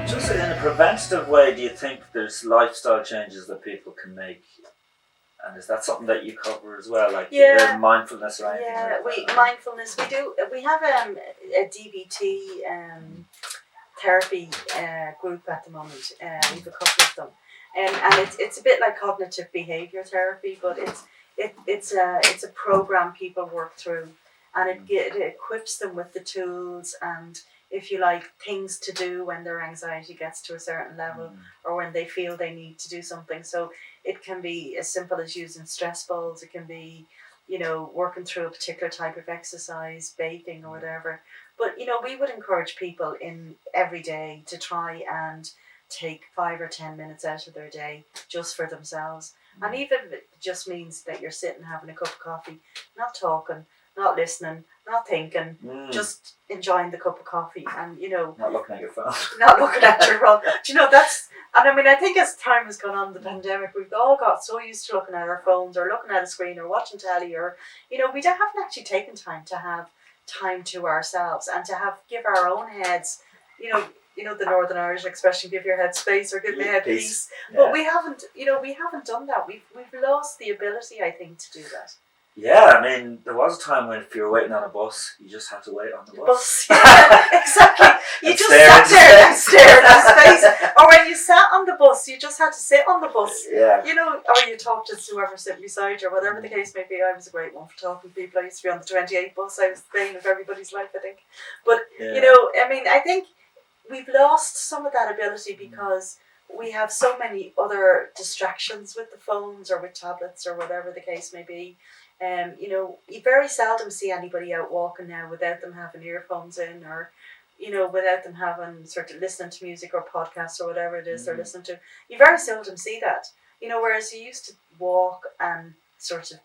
Just in a preventative way, do you think there's lifestyle changes that people can make? And is that something that you cover as well, like mindfulness or anything? Yeah, mindfulness. We do. We have a DBT therapy group at the moment. We've a couple of them, and it's a bit like cognitive behaviour therapy, but it's a program people work through, and it equips them with the tools and, if you like, things to do when their anxiety gets to a certain level or when they feel they need to do something. So it can be as simple as using stress balls. It can be, working through a particular type of exercise, baking or whatever. But, we would encourage people in every day to try and take 5 or 10 minutes out of their day just for themselves. And even if it just means that you're sitting having a cup of coffee, not talking, not listening, not thinking, just enjoying the cup of coffee and, not looking at your phone. Not looking at your phone. I think as time has gone on, the pandemic, we've all got so used to looking at our phones or looking at a screen or watching telly or, we haven't actually taken time to have time to ourselves and to give our own heads, the Northern Irish expression, give your head space or give my head peace. Yeah. But we haven't done that. We've lost the ability, I think, to do that. Yeah, there was a time when if you were waiting on a bus, you just had to wait on the bus. Yeah, exactly. You just sat there and stared at space. Or when you sat on the bus, you just had to sit on the bus. Yeah. Or you talked to whoever sitting beside you, or whatever the case may be. I was a great one for talking to people. I used to be on the 28 bus. I was the bane of everybody's life, I think. But, I think we've lost some of that ability because we have so many other distractions with the phones or with tablets or whatever the case may be. You very seldom see anybody out walking now without them having earphones in or, without them having sort of listening to music or podcasts or whatever it is they're listening to. You very seldom see that, whereas you used to walk and sort of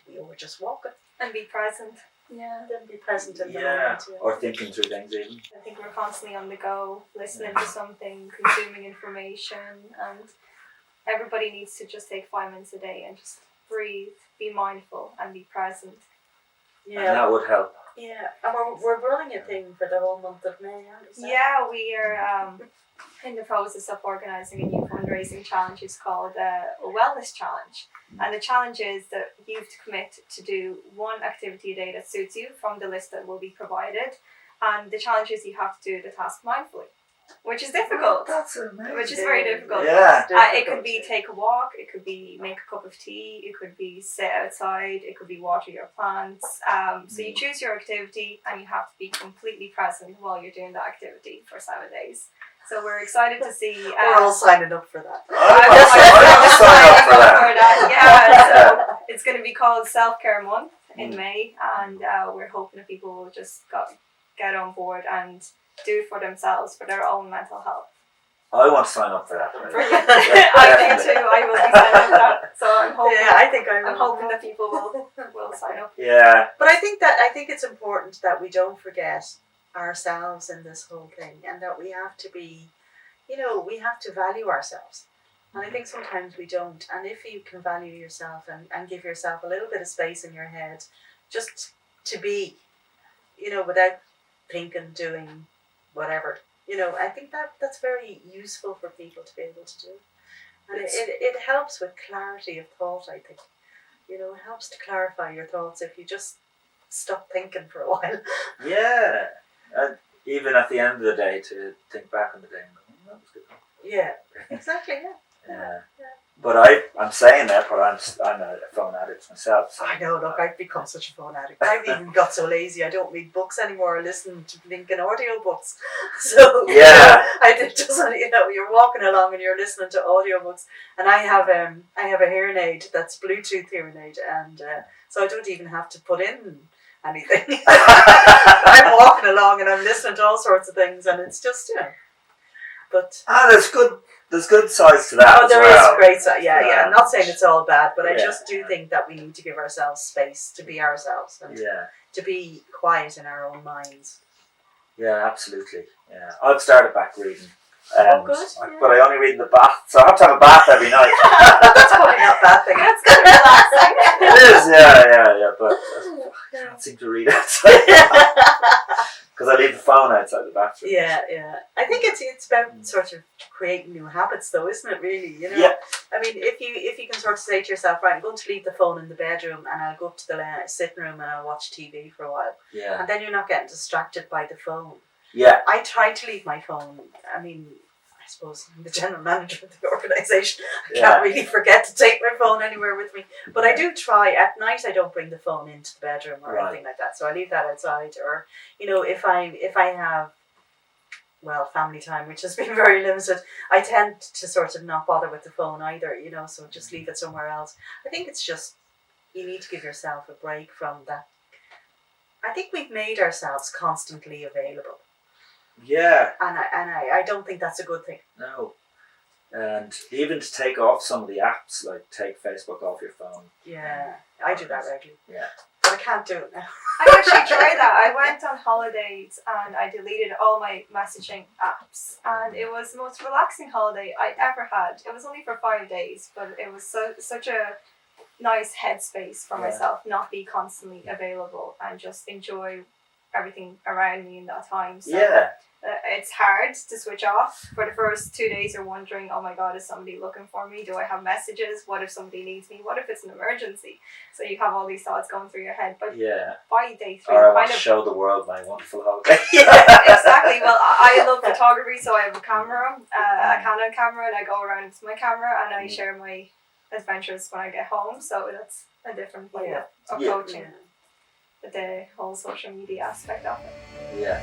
we were just walking. And be present. Yeah, then be present in the moment. Yeah. Or thinking through things even. I think we're constantly on the go, listening to something, consuming information, and everybody needs to just take 5 minutes a day and just breathe, be mindful and be present. Yeah. And that would help. Yeah, and we're running a thing for the whole month of May, aren't we? Yeah, we are in the process of organising a new fundraising challenge. It's called a Wellness Challenge. And the challenge is that you have to commit to do one activity a day that suits you from the list that will be provided. And the challenge is you have to do the task mindfully, which is difficult. That's amazing. Which is very difficult. Yeah. It could be take a walk, it could be make a cup of tea, it could be sit outside, it could be water your plants. So you choose your activity and you have to be completely present while you're doing that activity for 7 days. So we're excited to see. We're all signing up for that. I'm signing up for that. Yeah, so it's going to be called Self-Care Month in May, and we're hoping that people will just get on board and do it for themselves, for their own mental health. I want to sign up for that. Brilliant. I do too. I will be signing up for that. So I'm hoping. Yeah, I think I'm hoping that people will sign up. Yeah. But I think it's important that we don't forget ourselves in this whole thing, and that we have to be, we have to value ourselves. And I think sometimes we don't. And if you can value yourself and give yourself a little bit of space in your head, just to be, without thinking, doing whatever, I think that's very useful for people to be able to do. And it helps with clarity of thought, I think. It helps to clarify your thoughts if you just stop thinking for a while. Yeah. And even at the end of the day, to think back on the day and go, that was good. Yeah, exactly, yeah. But I'm saying that, but I'm a phone addict myself. So. I know, look, I've become such a phone addict. I've even got so lazy I don't read books anymore or listen to blinking audio books. So I did just, you're walking along and you're listening to audio books, and I have a hearing aid that's Bluetooth hearing aid, and so I don't even have to put in anything. I'm walking along and I'm listening to all sorts of things, and it's just but there's good sides to that. There is great side. Yeah. I'm not saying it's all bad, but I just do think that we need to give ourselves space to be ourselves and to be quiet in our own minds. Yeah, absolutely. Yeah, I've started back reading And, good. But I only read in the bath, so I have to have a bath every night. That's probably not a bad thing. That's kind of relaxing. It is, yeah. But I can't seem to read outside because I leave the phone outside the bathroom. Yeah. I think it's about sort of creating new habits, though, isn't it? Really, you know. Yeah. I mean, if you can sort of say to yourself, right, I'm going to leave the phone in the bedroom, and I'll go up to the sitting room and I'll watch TV for a while, Yeah. and then you're not getting distracted by the phone. Yeah. I try to leave my phone. I mean, I suppose I'm the general manager of the organisation. I can't really forget to take my phone anywhere with me. But I do try. At night, I don't bring the phone into the bedroom or anything like that. So I leave that outside. Or, you know, if I have, well, family time, which has been very limited, I tend to sort of not bother with the phone either, you know, so just leave it somewhere else. I think it's just, you need to give yourself a break from that. I think we've made ourselves constantly available. Yeah. And I don't think that's a good thing. No. And even to take off some of the apps, like take Facebook off your phone. Yeah, I do that regularly. Yeah. But I can't do it now. I actually tried that. I went on holidays and I deleted all my messaging apps, and it was the most relaxing holiday I ever had. It was only for 5 days, but it was such a nice headspace for myself, not be constantly available and just enjoy everything around me in that time. So it's hard to switch off. For the first 2 days you're wondering, oh my god, is somebody looking for me? Do I have messages? What if somebody needs me? What if it's an emergency? So you have all these thoughts going through your head. But by day 3, or I want to show the world my wonderful holiday. Exactly. Well, I love photography, so I have a camera, a Canon camera, and I go around with my camera and I share my adventures when I get home. So that's a different way of approaching the whole social media aspect of it. Yeah.